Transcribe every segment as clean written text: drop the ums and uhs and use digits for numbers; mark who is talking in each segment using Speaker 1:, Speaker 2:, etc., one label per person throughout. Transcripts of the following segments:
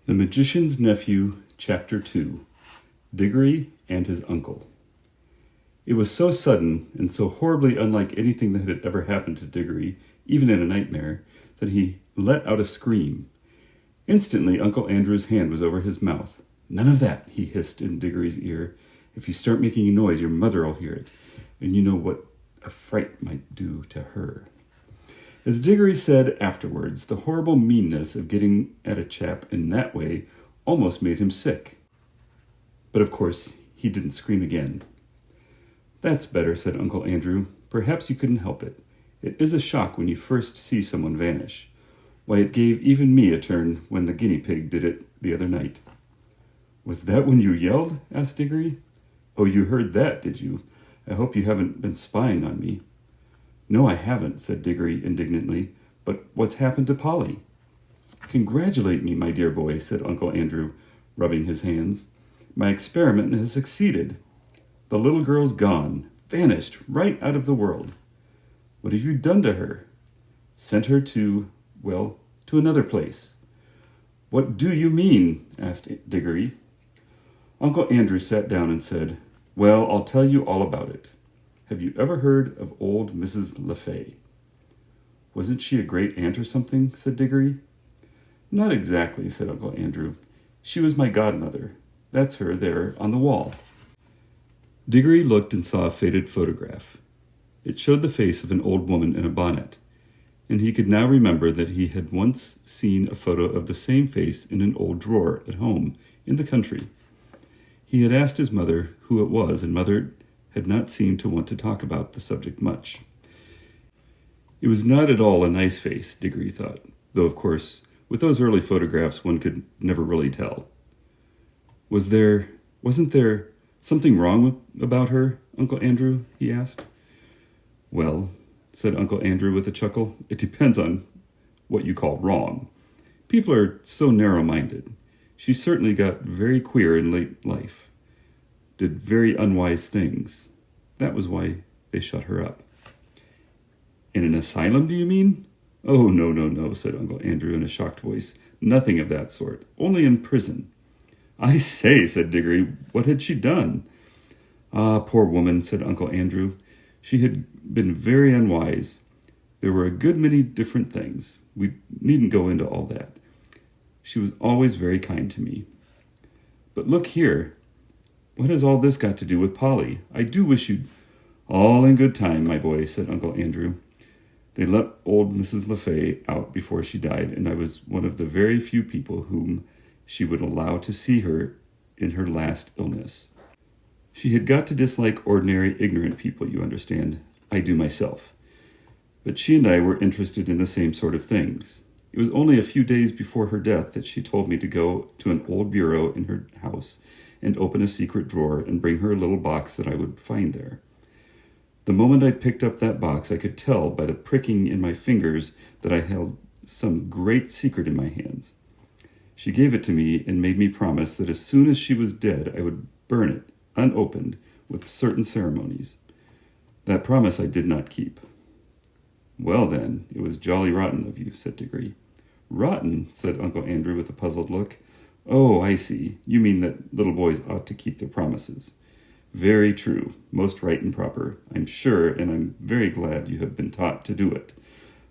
Speaker 1: The Magician's Nephew, Chapter 2, Diggory and His Uncle. It was so sudden and so horribly unlike anything that had ever happened to Diggory, even in a nightmare, that he let out a scream. Instantly, Uncle Andrew's hand was over his mouth. "None of that," he hissed in Diggory's ear. "If you start making a noise, your mother'll hear it, and you know what a fright might do to her." As Diggory said afterwards, the horrible meanness of getting at a chap in that way almost made him sick. But of course, he didn't scream again. "That's better," said Uncle Andrew. "Perhaps you couldn't help it. It is a shock when you first see someone vanish. Why, it gave even me a turn when the guinea pig did it the other night." "Was that when you yelled?" asked Diggory. "Oh, you heard that, did you? I hope you haven't been spying on me." "No, I haven't," said Diggory indignantly. "But what's happened to Polly?" "Congratulate me, my dear boy," said Uncle Andrew, rubbing his hands. "My experiment has succeeded. The little girl's gone, vanished right out of the world." "What have you done to her?" "Sent her to another place." "What do you mean?" asked Diggory. Uncle Andrew sat down and said, "Well, I'll tell you all about it. Have you ever heard of old Mrs. LeFay?" "Wasn't she a great aunt or something?" said Diggory. "Not exactly," said Uncle Andrew. "She was my godmother. That's her there on the wall." Diggory looked and saw a faded photograph. It showed the face of an old woman in a bonnet, and he could now remember that he had once seen a photo of the same face in an old drawer at home in the country. He had asked his mother who it was, and Mother had not seemed to want to talk about the subject much. It was not at all a nice face, Diggory thought, though of course, with those early photographs one could never really tell. Wasn't there something wrong about her, Uncle Andrew?" he asked. "Well," said Uncle Andrew with a chuckle, "it depends on what you call wrong. People are so narrow-minded. She certainly got very queer in late life. Did very unwise things. That was why they shut her up." "In an asylum, do you mean?" "Oh, no, said Uncle Andrew in a shocked voice. "Nothing of that sort. Only in prison." "I say," said Diggory, "what had she done?" "Ah, poor woman," said Uncle Andrew. "She had been very unwise. There were a good many different things. We needn't go into all that. She was always very kind to me. But look here. What has all this got to do with Polly? I do wish you'd—" "All in good time, my boy," said Uncle Andrew. "They let old Mrs. LeFay out before she died, and I was one of the very few people whom she would allow to see her in her last illness. She had got to dislike ordinary, ignorant people, you understand. I do myself. But she and I were interested in the same sort of things. It was only a few days before her death that she told me to go to an old bureau in her house and open a secret drawer and bring her a little box that I would find there. The moment I picked up that box, I could tell by the pricking in my fingers that I held some great secret in my hands. She gave it to me and made me promise that as soon as she was dead, I would burn it, unopened, with certain ceremonies. That promise I did not keep." "Well, then, it was jolly rotten of you," said Diggory. "Rotten?" said Uncle Andrew with a puzzled look. "Oh, I see. You mean that little boys ought to keep their promises. Very true. Most right and proper, I'm sure, and I'm very glad you have been taught to do it.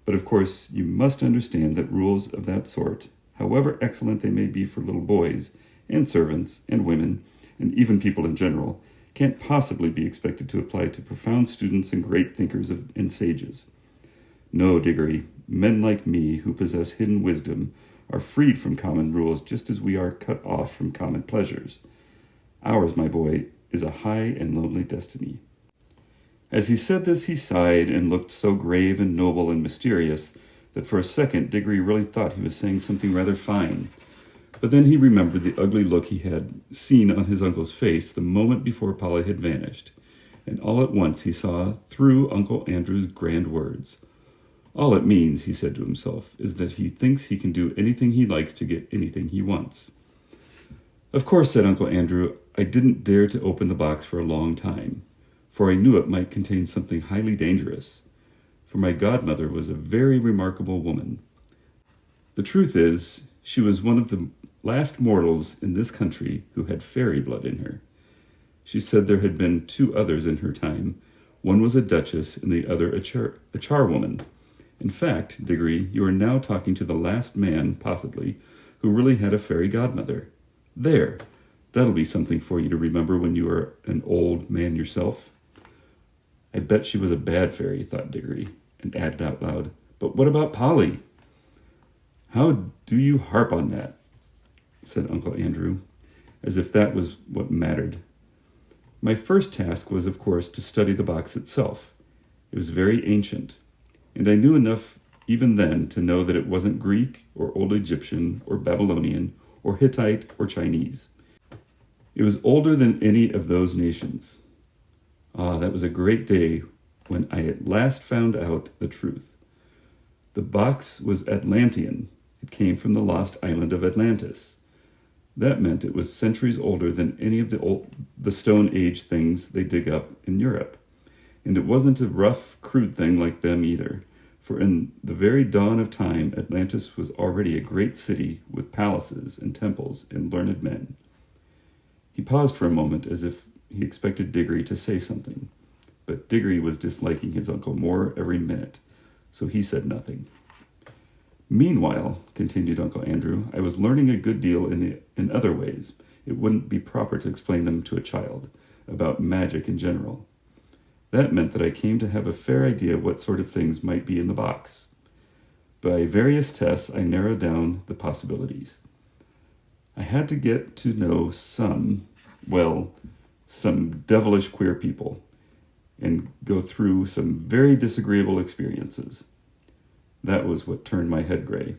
Speaker 1: But of course, you must understand that rules of that sort, however excellent they may be for little boys, and servants, and women, and even people in general, can't possibly be expected to apply to profound students and great thinkers and sages. No, Diggory, men like me who possess hidden wisdom are freed from common rules just as we are cut off from common pleasures. Ours, my boy, is a high and lonely destiny." As he said this, he sighed and looked so grave and noble and mysterious that for a second Diggory really thought he was saying something rather fine. But then he remembered the ugly look he had seen on his uncle's face the moment before Polly had vanished, and all at once he saw through Uncle Andrew's grand words. "All it means," he said to himself, "is that he thinks he can do anything he likes to get anything he wants." "Of course," said Uncle Andrew, "I didn't dare to open the box for a long time, for I knew it might contain something highly dangerous, for my godmother was a very remarkable woman. The truth is, she was one of the last mortals in this country who had fairy blood in her. She said there had been 2 others in her time. One was a duchess and the other a charwoman. In fact, Diggory, you are now talking to the last man, possibly, who really had a fairy godmother. There, that'll be something for you to remember when you are an old man yourself. I bet she was a bad fairy, thought Diggory, and added out loud, but what about Polly? How do you harp on that? Said Uncle Andrew, as if that was what mattered. My first task was, of course, to study the box itself. It was very ancient, and I knew enough even then to know that it wasn't Greek or Old Egyptian or Babylonian or Hittite or Chinese. It was older than any of those nations. Ah, that was a great day when I at last found out the truth. The box was Atlantean. It came from the lost island of Atlantis. That meant it was centuries older than any of the Stone Age things they dig up in Europe. And it wasn't a rough, crude thing like them either, for in the very dawn of time, Atlantis was already a great city with palaces and temples and learned men. He paused for a moment as if he expected Diggory to say something, but Diggory was disliking his uncle more every minute, so he said nothing. Meanwhile, continued Uncle Andrew, I was learning a good deal in other ways. It wouldn't be proper to explain them to a child, about magic in general. That meant that I came to have a fair idea what sort of things might be in the box. By various tests, I narrowed down the possibilities. I had to get to know some devilish queer people, and go through some very disagreeable experiences. That was what turned my head gray.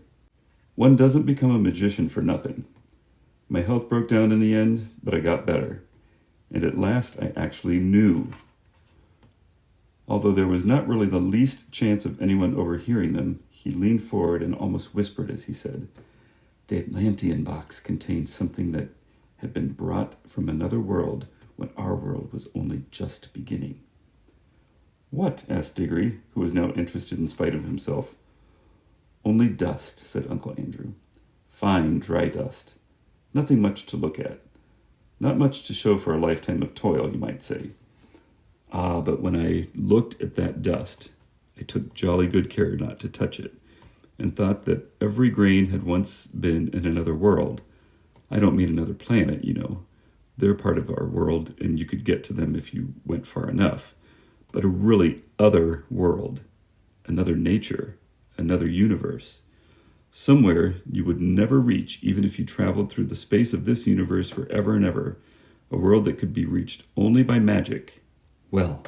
Speaker 1: One doesn't become a magician for nothing. My health broke down in the end, but I got better. And at last I actually knew. Although there was not really the least chance of anyone overhearing them, he leaned forward and almost whispered as he said, "The Atlantean box contained something that had been brought from another world when our world was only just beginning." "What?" asked Diggory, who was now interested in spite of himself. "Only dust," said Uncle Andrew. "Fine, dry dust. Nothing much to look at. Not much to show for a lifetime of toil, you might say. Ah, but when I looked at that dust, I took jolly good care not to touch it, and thought that every grain had once been in another world. I don't mean another planet, you know. They're part of our world, and you could get to them if you went far enough. But a really other world, another nature, another universe. Somewhere you would never reach, even if you traveled through the space of this universe forever and ever. A world that could be reached only by magic. Well,"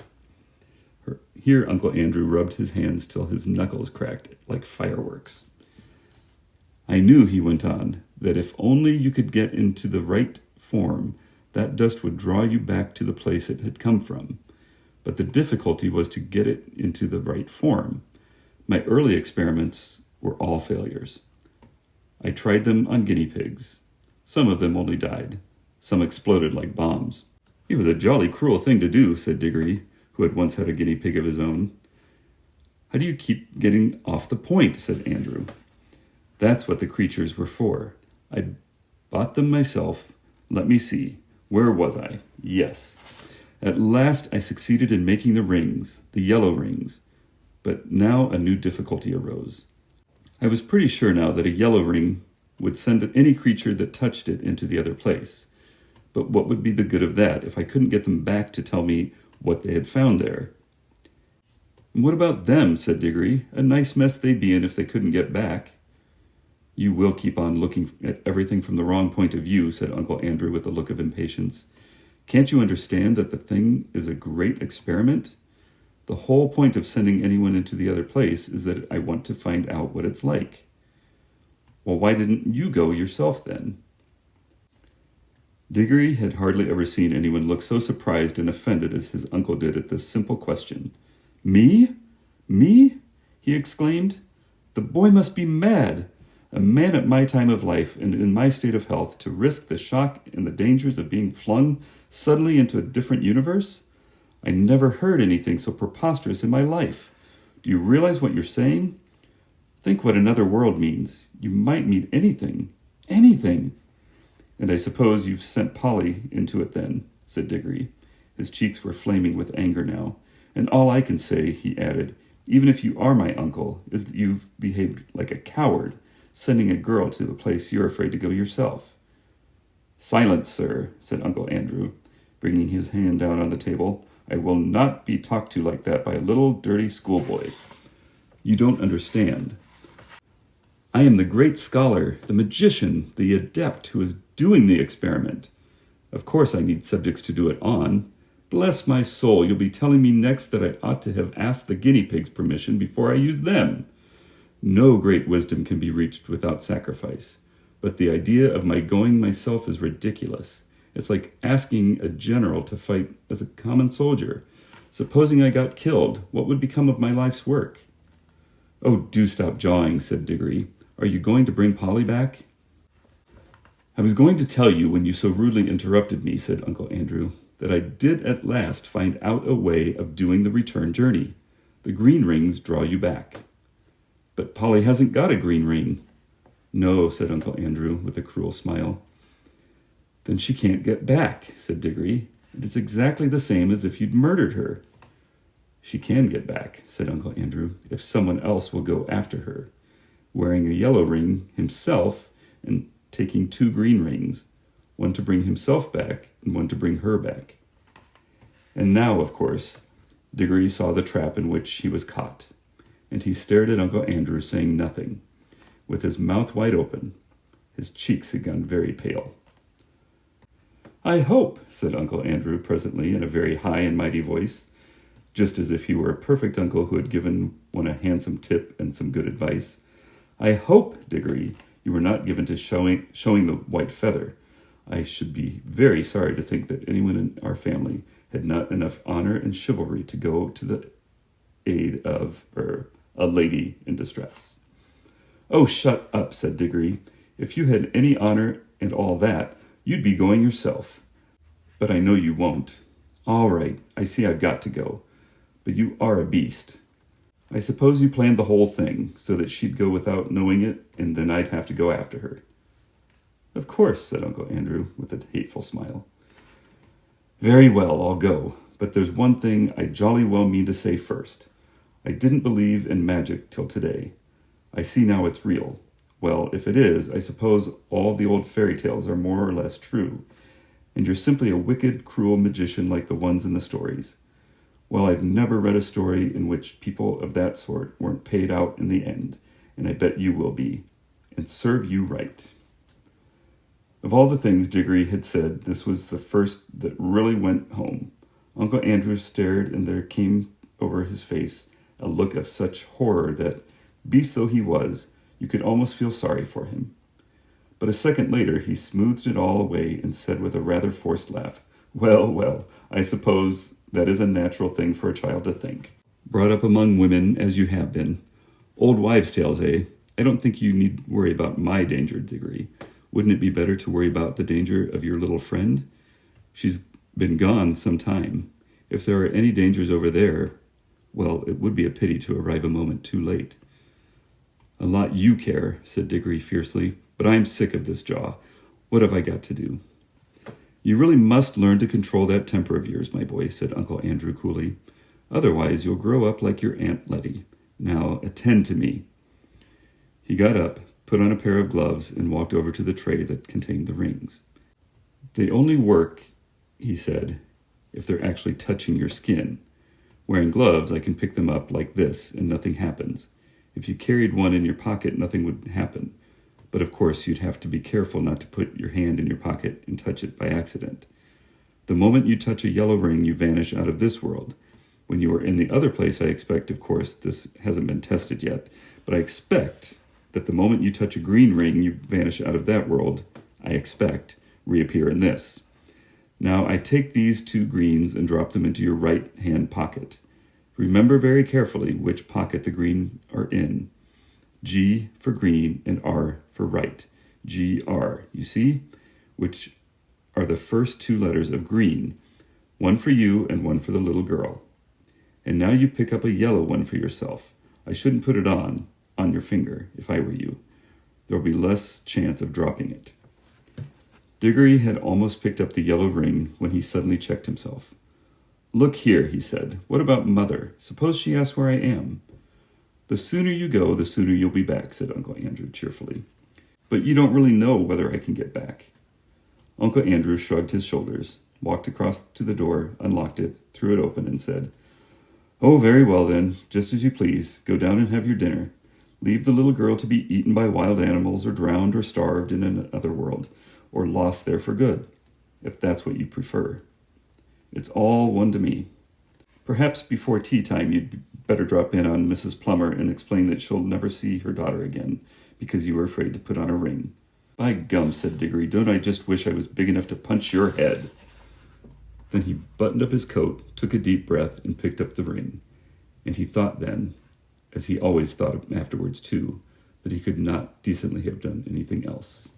Speaker 1: here Uncle Andrew rubbed his hands till his knuckles cracked like fireworks. "I knew," he went on, "that if only you could get into the right form, that dust would draw you back to the place it had come from. But the difficulty was to get it into the right form. My early experiments were all failures. I tried them on guinea pigs. Some of them only died. Some exploded like bombs." "It was a jolly cruel thing to do," said Diggory, who had once had a guinea pig of his own. "How do you keep getting off the point?" said Andrew. "That's what the creatures were for. I bought them myself. Let me see. Where was I? Yes. At last I succeeded in making the rings, the yellow rings. But now a new difficulty arose. I was pretty sure now that a yellow ring would send any creature that touched it into the other place. But what would be the good of that if I couldn't get them back to tell me what they had found there?" "And what about them?" said Diggory. "A nice mess they'd be in if they couldn't get back." "You will keep on looking at everything from the wrong point of view," said Uncle Andrew with a look of impatience. "Can't you understand that the thing is a great experiment? The whole point of sending anyone into the other place is that I want to find out what it's like." "Well, why didn't you go yourself then?" Diggory had hardly ever seen anyone look so surprised and offended as his uncle did at this simple question. "Me? Me?" he exclaimed. "The boy must be mad. A man at my time of life and in my state of health to risk the shock and the dangers of being flung suddenly into a different universe? I never heard anything so preposterous in my life. Do you realize what you're saying? Think what another world means. You might meet anything. Anything. And I suppose you've sent Polly into it then, said Diggory. His cheeks were flaming with anger now. And all I can say, he added, even if you are my uncle, is that you've behaved like a coward, sending a girl to a place you're afraid to go yourself. Silence, sir, said Uncle Andrew, bringing his hand down on the table. I will not be talked to like that by a little dirty schoolboy. You don't understand. I am the great scholar, the magician, the adept who is doing the experiment. Of course I need subjects to do it on. Bless my soul, you'll be telling me next that I ought to have asked the guinea pigs permission before I used them. No great wisdom can be reached without sacrifice. But the idea of my going myself is ridiculous. It's like asking a general to fight as a common soldier. Supposing I got killed, what would become of my life's work? Oh, do stop jawing, said Diggory. Are you going to bring Polly back? I was going to tell you when you so rudely interrupted me, said Uncle Andrew, that I did at last find out a way of doing the return journey. The green rings draw you back. But Polly hasn't got a green ring. No, said Uncle Andrew with a cruel smile. Then she can't get back, said Diggory. It's exactly the same as if you'd murdered her. She can get back, said Uncle Andrew, if someone else will go after her, wearing a yellow ring himself and taking 2 green rings, one to bring himself back and one to bring her back. And now, of course, Diggory saw the trap in which he was caught, and he stared at Uncle Andrew, saying nothing, with his mouth wide open. His cheeks had gone very pale. I hope, said Uncle Andrew presently in a very high and mighty voice, just as if he were a perfect uncle who had given one a handsome tip and some good advice. I hope, Diggory, you were not given to showing the white feather. I should be very sorry to think that anyone in our family had not enough honor and chivalry to go to the aid of a lady in distress. Oh, shut up, said Diggory. If you had any honor and all that, you'd be going yourself. But I know you won't. All right, I see I've got to go. But you are a beast. I suppose you planned the whole thing so that she'd go without knowing it, and then I'd have to go after her. Of course, said Uncle Andrew with a hateful smile. Very well, I'll go. But there's one thing I jolly well mean to say first. I didn't believe in magic till today. I see now it's real. Well, if it is, I suppose all the old fairy tales are more or less true, and you're simply a wicked, cruel magician like the ones in the stories. Well, I've never read a story in which people of that sort weren't paid out in the end, and I bet you will be, and serve you right. Of all the things Diggory had said, this was the first that really went home. Uncle Andrew stared, and there came over his face a look of such horror that, beast though he was, you could almost feel sorry for him. But a second later he smoothed it all away and said with a rather forced laugh, Well, well, I suppose that is a natural thing for a child to think. Brought up among women as you have been. Old wives' tales, eh? I don't think you need worry about my danger, Diggory. Wouldn't it be better to worry about the danger of your little friend? She's been gone some time. If there are any dangers over there, well, it would be a pity to arrive a moment too late. A lot you care, said Diggory fiercely, but I'm sick of this jaw. What have I got to do? You really must learn to control that temper of yours, my boy, said Uncle Andrew coolly. Otherwise you'll grow up like your Aunt Letty. Now attend to me. He got up, put on a pair of gloves, and walked over to the tray that contained the rings. They only work, he said, if they're actually touching your skin. Wearing gloves, I can pick them up like this, and nothing happens. If you carried one in your pocket, nothing would happen. But of course, you'd have to be careful not to put your hand in your pocket and touch it by accident. The moment you touch a yellow ring, you vanish out of this world. When you are in the other place, I expect, of course, this hasn't been tested yet, but I expect that the moment you touch a green ring, you vanish out of that world, I expect, reappear in this. Now I take these 2 greens and drop them into your right hand pocket. Remember very carefully which pocket the green are in. G for green and R for right. G-R, you see? Which are the first 2 letters of green. One for you and one for the little girl. And now you pick up a yellow one for yourself. I shouldn't put it on your finger, if I were you. There'll be less chance of dropping it. Diggory had almost picked up the yellow ring when he suddenly checked himself. "Look here," he said. "What about Mother? Suppose she asks where I am?" "The sooner you go, the sooner you'll be back," said Uncle Andrew cheerfully. "But you don't really know whether I can get back." Uncle Andrew shrugged his shoulders, walked across to the door, unlocked it, threw it open, and said, "Oh, very well then, just as you please. Go down and have your dinner. Leave the little girl to be eaten by wild animals or drowned or starved in another world, or lost there for good, if that's what you prefer. It's all one to me. Perhaps before tea time you'd better drop in on Mrs. Plummer and explain that she'll never see her daughter again because you were afraid to put on a ring." "By gum," said Diggory, "don't I just wish I was big enough to punch your head." Then he buttoned up his coat, took a deep breath, and picked up the ring. And he thought then, as he always thought afterwards too, that he could not decently have done anything else.